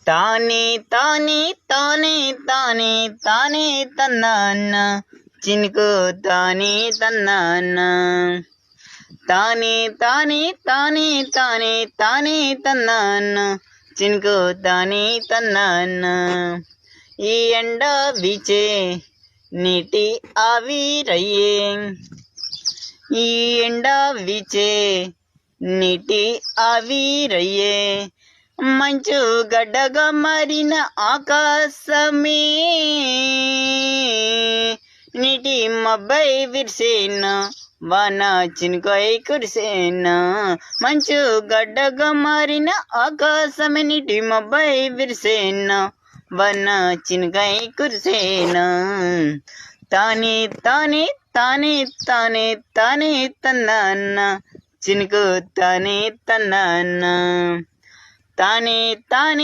తానే తానే తానే తానే తానే తన్నాన్న చినుకు తానే తన్నాన్న తానే తానే తానే తానే తానే తన్నాన్న చినుకు తానే తన్నాన్న ఈ ఎండ బీచే నీటి ఆవిరయ్యే ఈ ఎండ బీచే నీటి ఆవిరయ్యే మంచు గడ్డగా మారిన ఆకాశమే నీటి మబ్బై విరిసేనా వాన చినుకై కురిసేనా మంచు గడ్డగా మారిన ఆకాశమే నీటి మబ్బై విరిసేనా వాన చినుకై కురిసేనా తానే తానే తానే తానే తానే తన్నాన్న చినుకు తానే తన్నాన్న తానే తానే